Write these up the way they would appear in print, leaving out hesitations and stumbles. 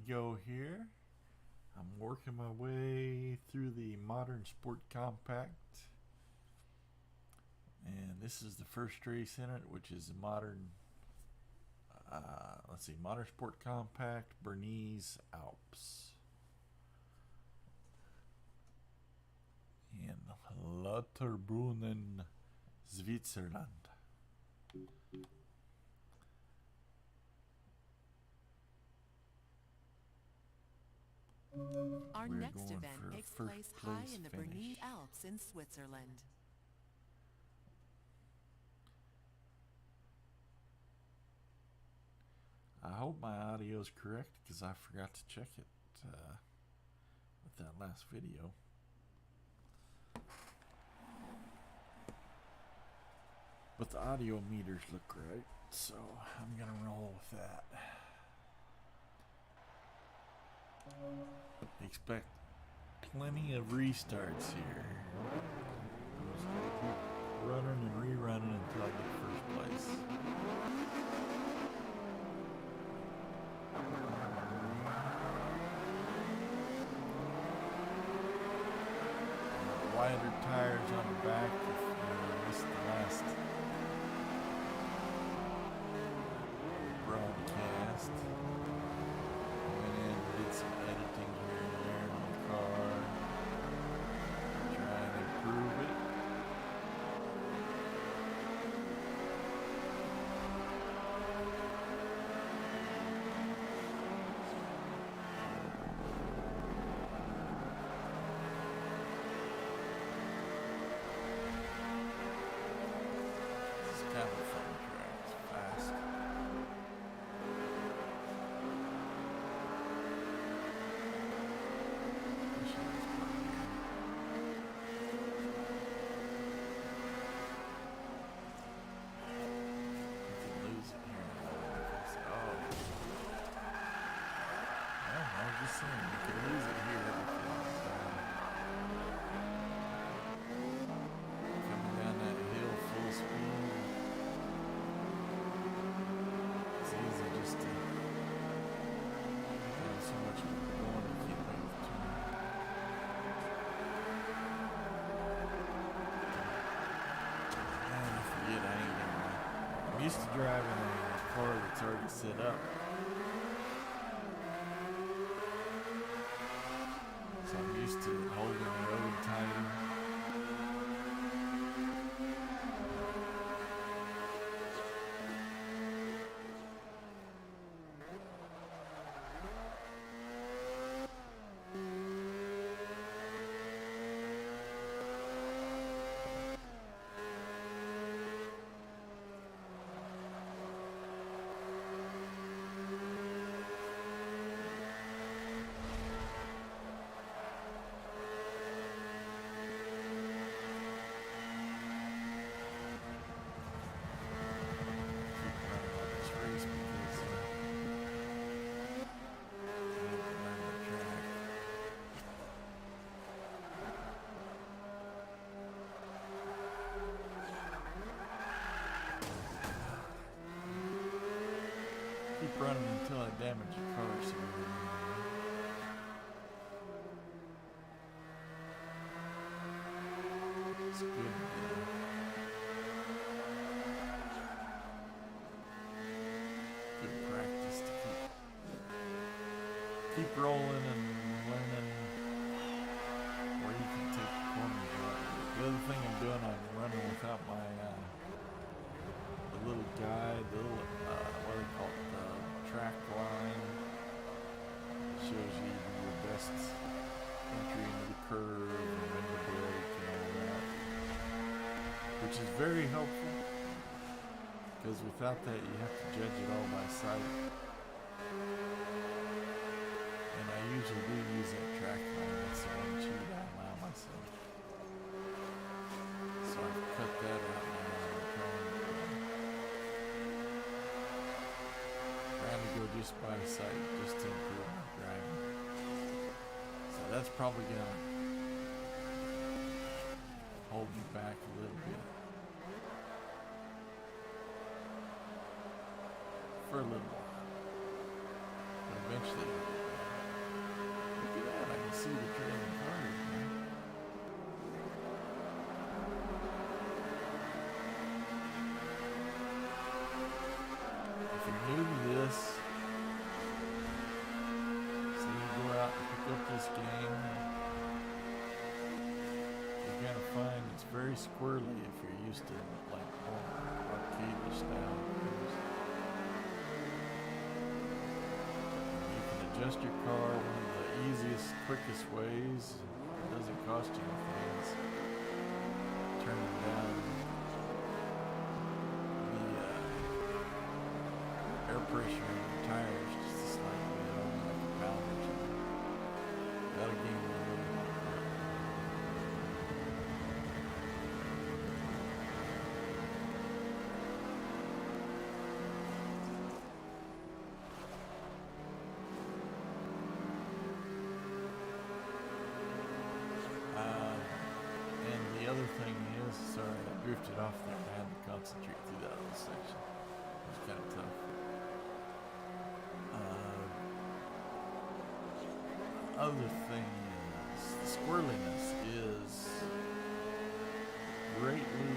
go here. I'm working my way through the Modern Sport Compact, and this is the first race in it, which is the Modern Modern Sport Compact Bernese Alps in Lauterbrunnen, Switzerland. Our We're next going event for a takes first place place high in the finish. Bernese Alps in Switzerland. I hope my audio is correct because I forgot to check it with that last video. But the audio meters look right, so I'm gonna roll with that. Expect plenty of restarts here. I'm just gonna keep running and rerunning until I get first place. Wider tires on the back if you missed the last broadcast. Went in, did some editing here and there on the car, trying to improve it. This is kind of a fun track. It's fast. I'm used to driving a car that's already set up. So I'm used to holding the road tighter. Keep running until I damage the car severely. It's good. Good practice to keep rolling and learning where you can take the corners out. The other thing I'm doing, I'm running without my the little guide, the little what do they call it, the track line. Shows you your best entry into the curve and when to brake and all that, which is very helpful because without that you have to judge it all by sight. And I usually do use that track line. That's the one cheat I allow myself. So I've cut that out now. Trying to go just by sight, just to improve my driving. So that's probably gonna hold me back a little bit. For a little while. But eventually it'll be back. It's very squirrely if you're used to like more arcade style cars. You can adjust your car one of the easiest, quickest ways. It doesn't cost you anything. It's turning down the air pressure in your tires just slightly, like a pound or two. That'll gain you a little more. And the other thing is, sorry, I drifted off there. I had to concentrate through that little section. It was kind of tough. Other thing is, the squirreliness is greatly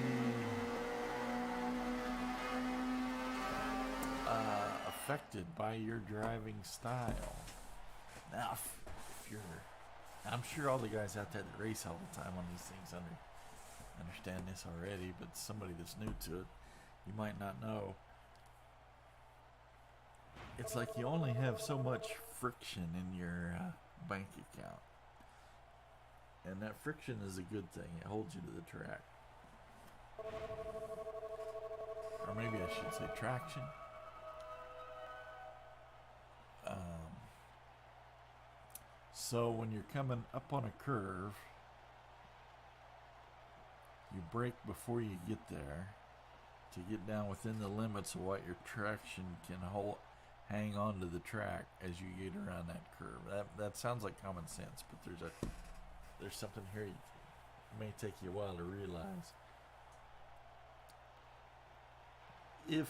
affected by your driving style. Now, if you're, I'm sure all the guys out there that race all the time on these things understand this already, but somebody that's new to it, you might not know. It's like you only have so much friction in your bank account, and that friction is a good thing. It holds you to the track, or maybe I should say traction. So when you're coming up on a curve, you brake before you get there to get down within the limits of what your traction can hang on to the track as you get around that curve. That sounds like common sense, but there's something here it may take you a while to realize. If,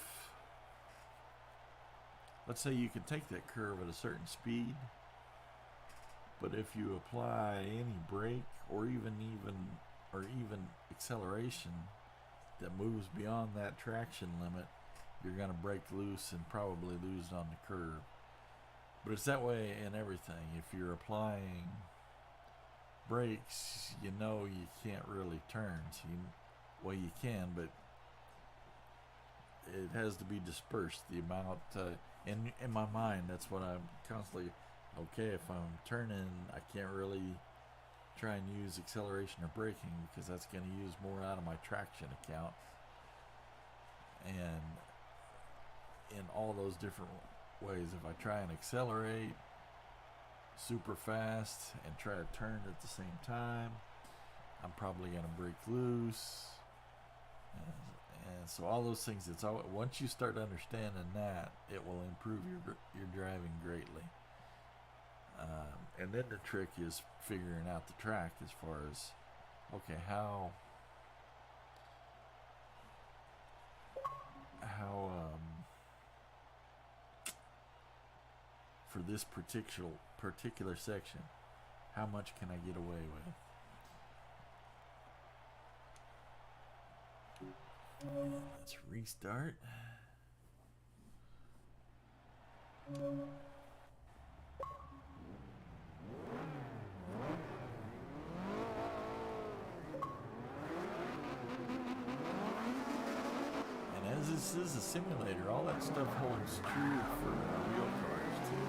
let's say you can take that curve at a certain speed, but if you apply any brake or even acceleration that moves beyond that traction limit, you're going to break loose and probably lose on the curve. But it's that way in everything. If you're applying brakes, you know you can't really turn. So you can, but it has to be dispersed. The amount, in my mind, that's what I'm constantly, okay, if I'm turning, I can't really try and use acceleration or braking because that's going to use more out of my traction account. And in all those different ways, if I try and accelerate super fast and try to turn at the same time, I'm probably going to break loose. And so all those things, it's all, once you start understanding that, it will improve your driving greatly. And then the trick is figuring out the track as far as, okay, how for this particular section, how much can I get away with? Let's restart. And as this is a simulator, all that stuff holds true for real cars too.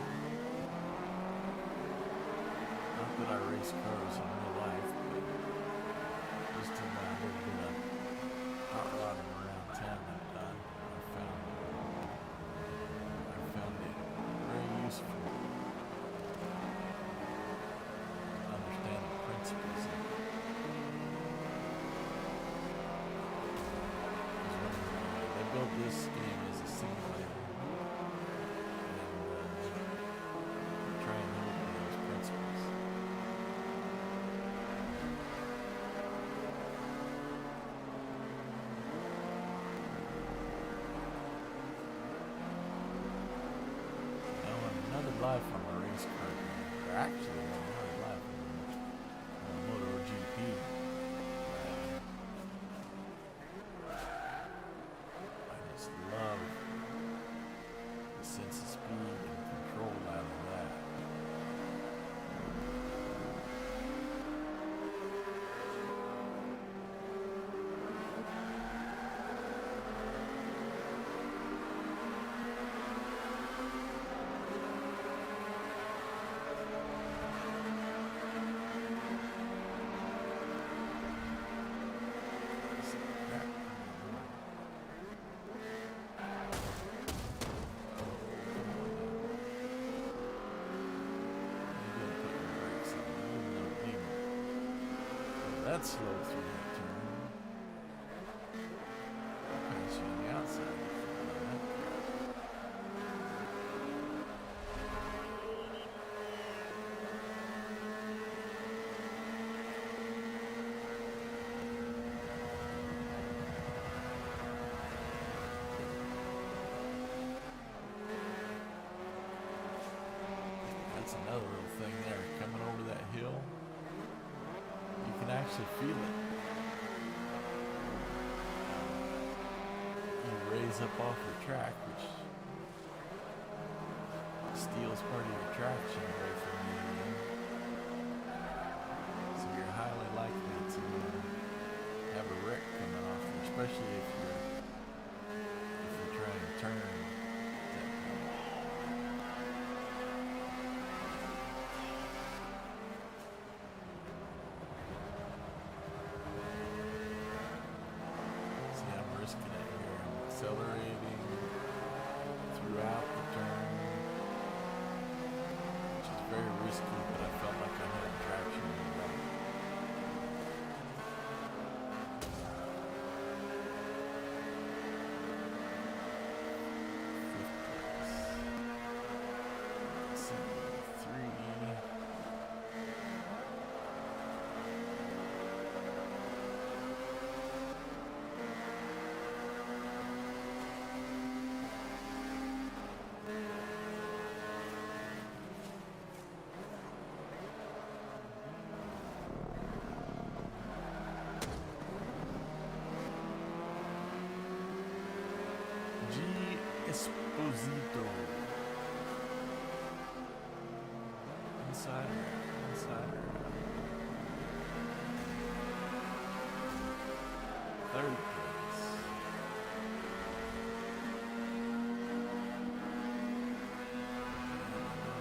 Not that I race cars in real life, but just in my little bit of hot rodding around town I've done, I found it very useful. Understand the principles of it. They built this game as a simulator, and try and live by those principles. Now, on another life on my race car, or actually on another life on MotoGP, I just love the sense of speed and control out of that. that slow through that turn. Pass you on the outside. That's another little thing there. Coming over that hill, you can actually feel it. You raise up off the track, which steals part of your traction away from you. So you're highly likely to have a wreck coming off there, especially if you're trying to turn. Accelerating throughout the turn, which is very risky, but I felt like I had traction in the back. Esposito. Inside. Third place.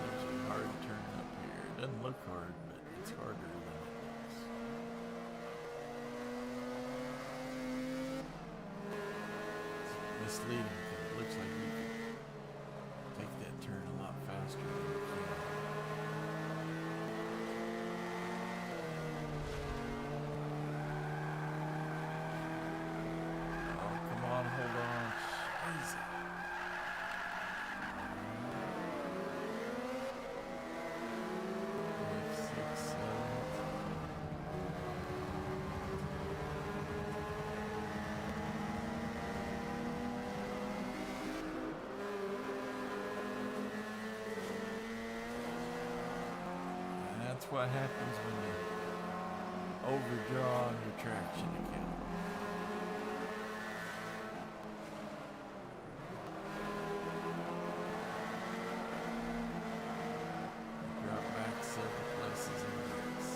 There's a hard turn up here. It doesn't look hard, but it's harder than it looks. It's misleading. Looks like you can take that turn a lot faster than you can. Oh, come on, hold on. Easy. 5, 6, 7. That's what happens when you overdraw on your traction account. Drop back several places in the race.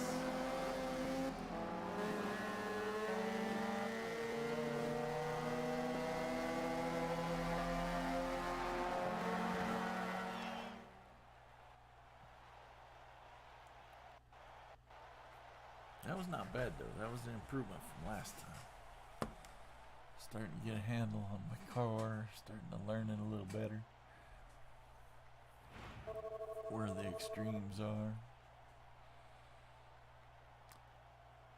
That was not bad though. That was an improvement from last time. Starting to get a handle on my car. Starting to learn it a little better. Where the extremes are.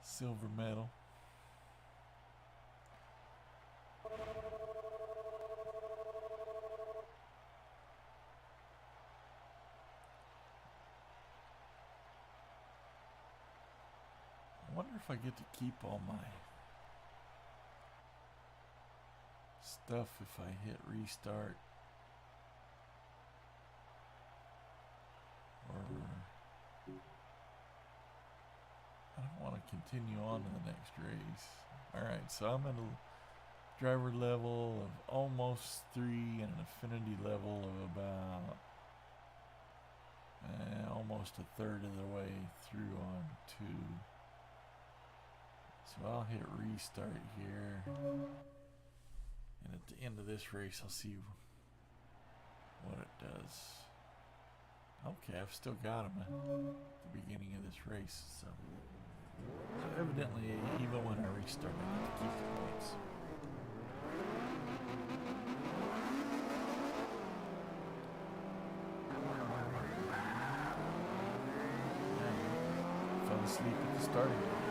Silver medal. I wonder if I get to keep all my stuff if I hit restart. Or I don't want to continue on to the next race. Alright, so I'm at a driver level of almost 3 and an affinity level of about almost a third of the way through on 2. So I'll hit restart here. And at the end of this race, I'll see what it does. Okay, I've still got him at the beginning of this race. So evidently, even when I restart, I have to keep the points. Fell asleep at the starting line.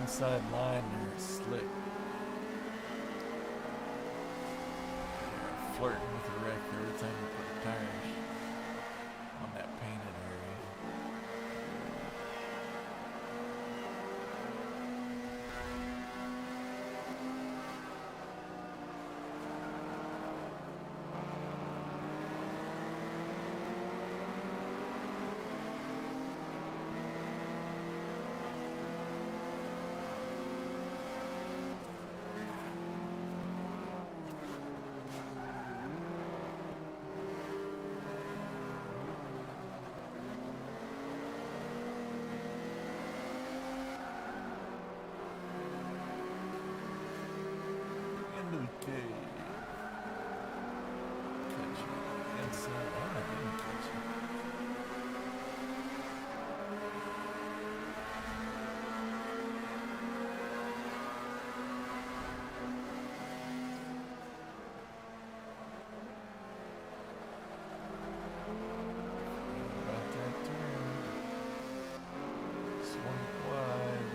inside line there is slick. They're flirting with the wreck every time you put the tires on that painted area. Into the cave. Catch you inside. Oh, I didn't catch you. About that turn. Swing wide.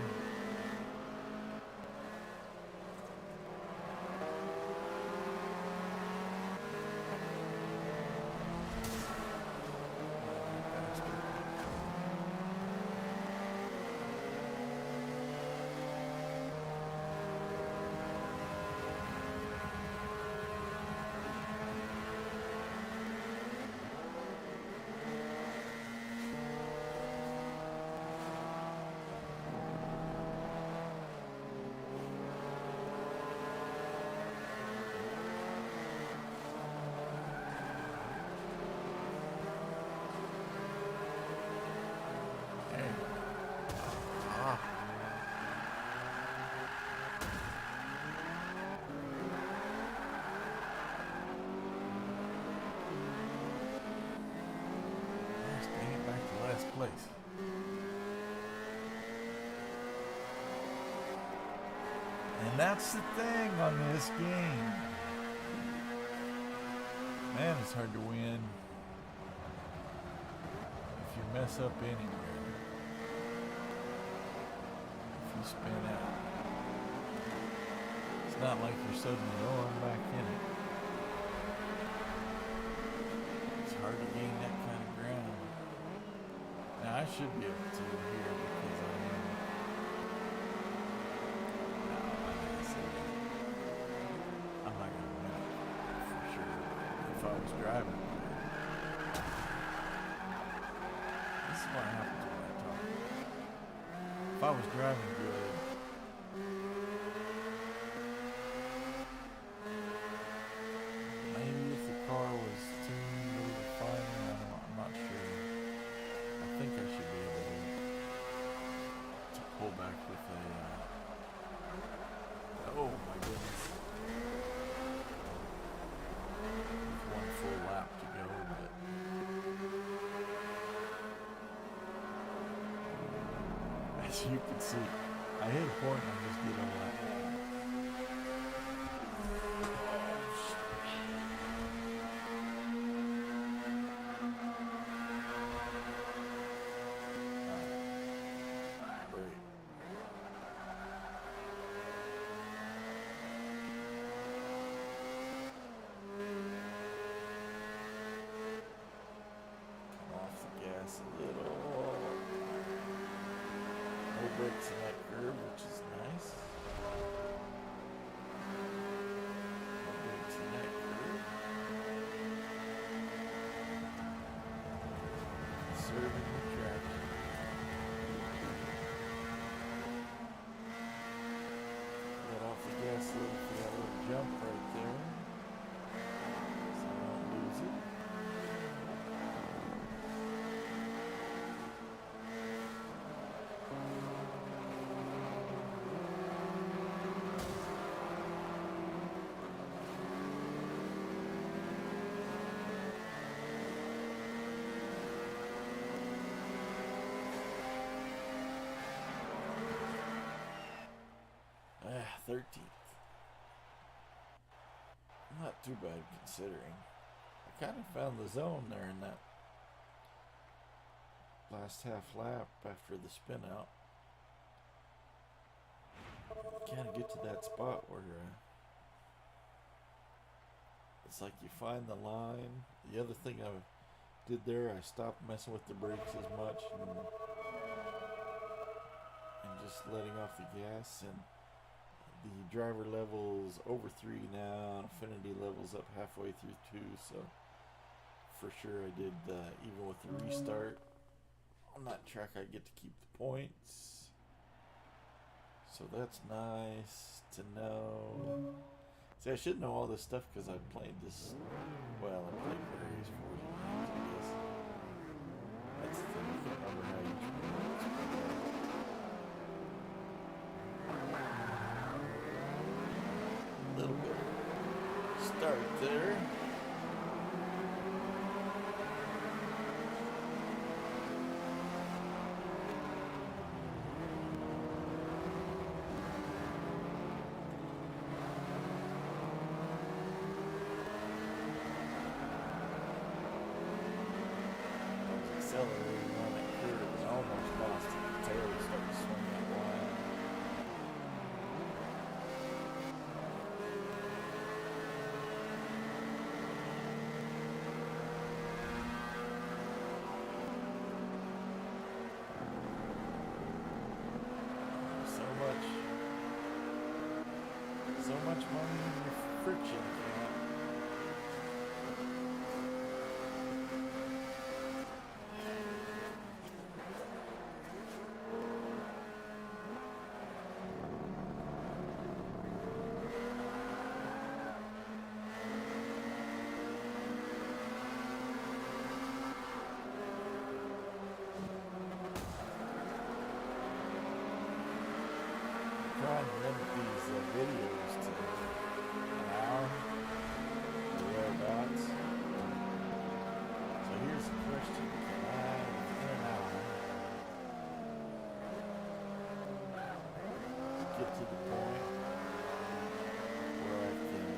Place. And that's the thing on this game. Man, it's hard to win if you mess up anywhere. If you spin out. It's not like you're suddenly, oh, I'm back in it. It's hard to gain that kind of ground. Now I should be able to here because I am. No, I'm not gonna win it for sure. If I was driving, this is what happens when I talk. If I was driving good, maybe if the car was tuned a little finer, I'm not sure. I think I should be able to pull back with a, oh my goodness, with one full lap to go, but as you can see, I hit a point and I just get on that. Brakes in that curve, which is nice. No brakes in that curve. Conserving the traction. Let off the gas a little for that little jump right there, so I don't lose it. Ah, 13th. Not too bad considering. I kind of found the zone there in that last half lap after the spin out. kind of get to that spot where it's like you find the line. The other thing I did there, I stopped messing with the brakes as much and just letting off the gas, and the driver level's over 3 now, affinity level's up halfway through 2, so for sure I did, even with the restart on that track, I get to keep the points, so that's nice to know. See, I should know all this stuff because I played this, well, I played various Forza games, I guess. That's the thing, I can't remember how each one works. A little bit of start there. Accelerating on that curve and almost lost it. The tail was starting to swing that wide. So much money in your friction account. Trying to limit these videos to an hour or thereabouts. So here's the question: can I, within an hour, get to the point where I can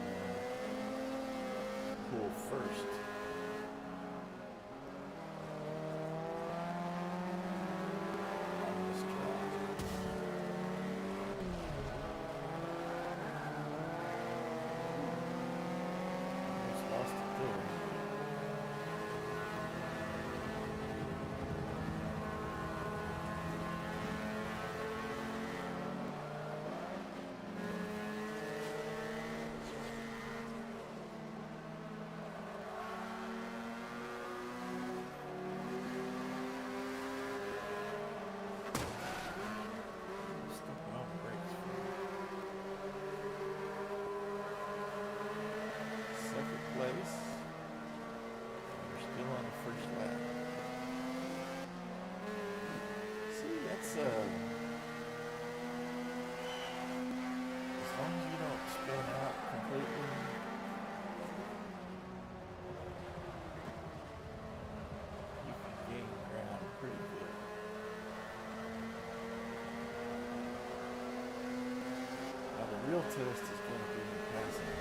pull first? As long as you don't spin out completely, you can gain ground pretty good. Now the real test is going to be in passing.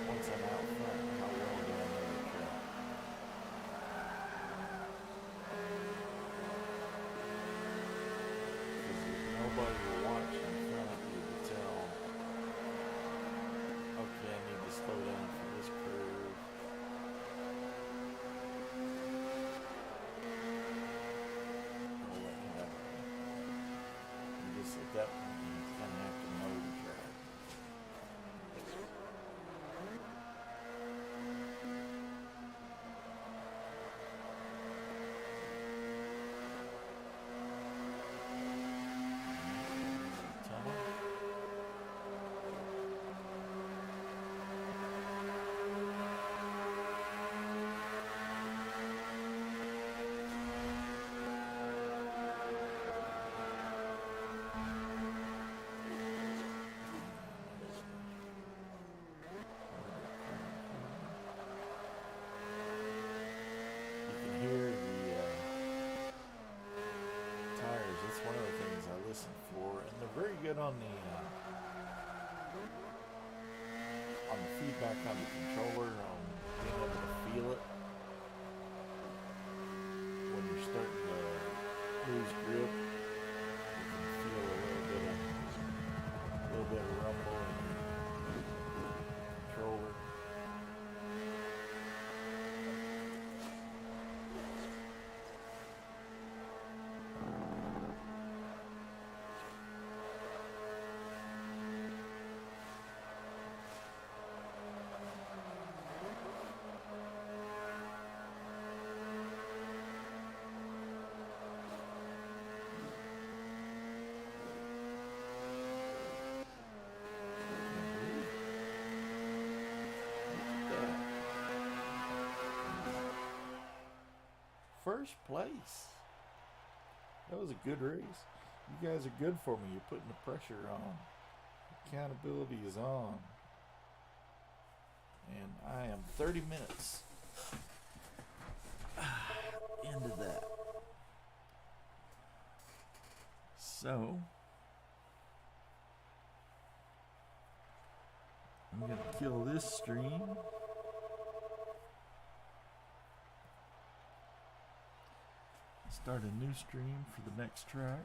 Once I'm out front, how well do I know the track? Nobody will watch in front of you to tell, okay, I need to slow down for this curve. I'll let you have it. You just, at that point, you kind of have to know the track. Very good on the feedback on the controller, on being able to feel it when you're starting to lose grip. You can feel a little bit of first place. That was a good race. You guys are good for me. You're putting the pressure on. Accountability is on. And I am 30 minutes into that. So, I'm going to kill this stream. Start a new stream for the next track.